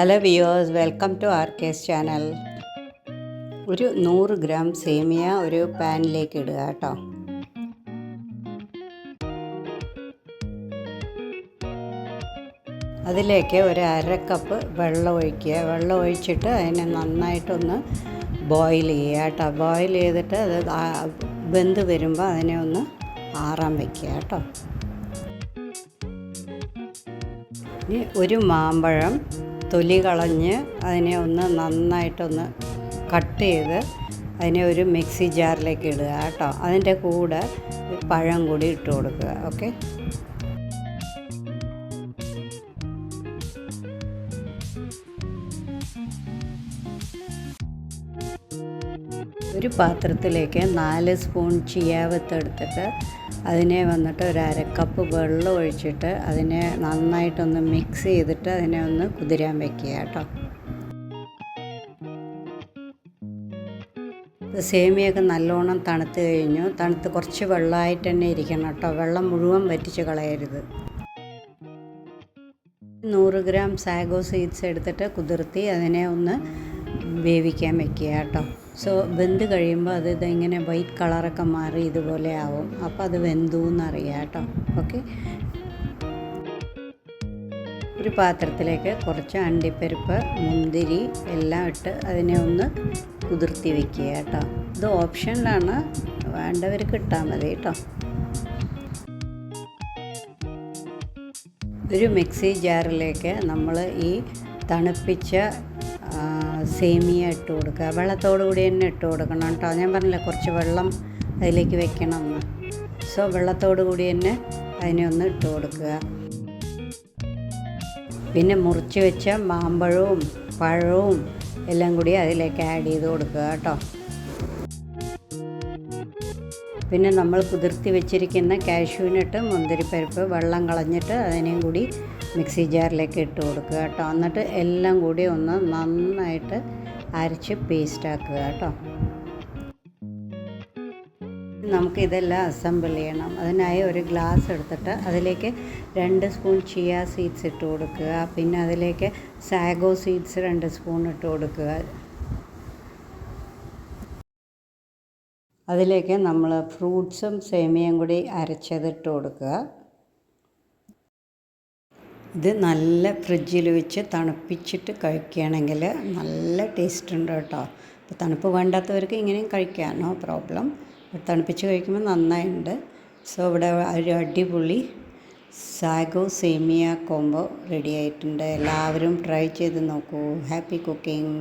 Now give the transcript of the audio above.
Hello viewers, welcome to Arkes channel. ഒരു 100 gram സേമിയ ഒരു പാനിലേക്ക് ഇടുക കേട്ടോ. അതിലേക്ക് ഒരു 1/2 കപ്പ് വെള്ളം ഒഴിക്കുക. വെള്ളം ഒഴിച്ചിട്ട് അതിനെ നന്നായിട്ടൊന്ന് ബോയിൽ ചെയ്യുക കേട്ടോ. ബോയിൽ ചെയ്തിട്ട് അത് വെന്ത് വരുമ്പോൾ അതിനെ ഒന്ന് ആറാൻ വയ്ക്കുക കേട്ടോ. ഇനി ഒരു മാമ്പഴം തൊലി കളഞ്ഞ് അതിനെ ഒന്ന് നന്നായിട്ടൊന്ന് കട്ട് ചെയ്ത് അതിനെ ഒരു മിക്സി ജാറിലേക്ക് ഇടുക കേട്ടോ. അതിൻ്റെ കൂടെ പഴം കൂടി ഇട്ട് കൊടുക്കുക. ഓക്കെ, ഒരു പാത്രത്തിലേക്ക് 4 സ്പൂൺ ചിയാവത്ത് എടുത്തിട്ട് അതിനെ വന്നിട്ട് ഒരു 1/2 കപ്പ് വെള്ളം ഒഴിച്ചിട്ട് അതിനെ നന്നായിട്ടൊന്ന് മിക്സ് ചെയ്തിട്ട് അതിനെ ഒന്ന് കുതിരാൻ വയ്ക്കുക കേട്ടോ. സേമിയൊക്കെ നല്ലോണം തണുത്ത് കഴിഞ്ഞു. തണുത്ത് കുറച്ച് വെള്ളമായിട്ട് തന്നെ ഇരിക്കണം കേട്ടോ. വെള്ളം മുഴുവൻ വറ്റിച്ച് കളയരുത്. 100 ഗ്രാം സാഗോ സീഡ്സ് എടുത്തിട്ട് കുതിർത്തി അതിനെ ഒന്ന് വേവിക്കാൻ വയ്ക്കുക കേട്ടോ. സോ വെന്ത് കഴിയുമ്പോൾ അത് ഇങ്ങനെ വൈറ്റ് കളറൊക്കെ മാറി ഇതുപോലെ ആവും. അപ്പോൾ അത് വെന്തു എന്നറിയാം കേട്ടോ. ഓക്കെ, ഒരു പാത്രത്തിലേക്ക് കുറച്ച് അണ്ടിപ്പരിപ്പ്, മുന്തിരി എല്ലാം ഇട്ട് അതിനെ ഒന്ന് കുതിർത്തി വയ്ക്കുക കേട്ടോ. ഇത് ഓപ്ഷനിലാണ്, വേണ്ടവർക്ക് ഇട്ടാൽ മതി കേട്ടോ. ഒരു മിക്സി ജാറിലേക്ക് നമ്മൾ ഈ തണുപ്പിച്ച സേമിയ ഇട്ട് കൊടുക്കുക. വെള്ളത്തോടു കൂടി തന്നെ ഇട്ട് കൊടുക്കണം കേട്ടോ. ഞാൻ പറഞ്ഞില്ല കുറച്ച് വെള്ളം അതിലേക്ക് വെക്കണം എന്ന്. സോ വെള്ളത്തോടു കൂടി തന്നെ അതിനെ ഒന്ന് ഇട്ട് കൊടുക്കുക. പിന്നെ മുറിച്ച് വെച്ച മാമ്പഴവും പഴവും എല്ലാം കൂടി അതിലേക്ക് ആഡ് ചെയ്ത് കൊടുക്കുക കേട്ടോ. പിന്നെ നമ്മൾ കുതിർത്തി വെച്ചിരിക്കുന്ന കാഷ്യൂനട്ട്, മുന്തിരിപ്പരിപ്പ് വെള്ളം കളഞ്ഞിട്ട് അതിനെയും കൂടി മിക്സി ജാറിലേക്ക് ഇട്ട് കൊടുക്കുക കേട്ടോ. എന്നിട്ട് എല്ലാം കൂടി ഒന്ന് നന്നായിട്ട് അരച്ച് പേസ്റ്റാക്കുക കേട്ടോ. നമുക്കിതെല്ലാം അസംബിൾ ചെയ്യണം. അതിനായി ഒരു ഗ്ലാസ് എടുത്തിട്ട് അതിലേക്ക് 2 സ്പൂൺ ചിയ സീഡ്സ് ഇട്ട് കൊടുക്കുക. പിന്നെ അതിലേക്ക് സാഗോ സീഡ്സ് 2 സ്പൂൺ ഇട്ട് കൊടുക്കുക. അതിലേക്ക് നമ്മൾ ഫ്രൂട്ട്സും സേമിയയും കൂടി അരച്ചത് ഇട്ട് കൊടുക്കുക. ഇത് നല്ല ഫ്രിഡ്ജിൽ വെച്ച് തണുപ്പിച്ചിട്ട് കഴിക്കുകയാണെങ്കിൽ നല്ല ടേസ്റ്റ് ഉണ്ട് കേട്ടോ. അപ്പോൾ തണുപ്പ് വേണ്ടാത്തവർക്ക് ഇങ്ങനെയും കഴിക്കാം, നോ പ്രോബ്ലം. തണുപ്പിച്ച് കഴിക്കുമ്പോൾ നന്നായിട്ടുണ്ട്. സോ ഇവിടെ ഒരു അടിപൊളി സാഗോ സേമിയ കോംബോ റെഡി ആയിട്ടുണ്ട്. എല്ലാവരും ട്രൈ ചെയ്ത് നോക്കൂ. Happy cooking.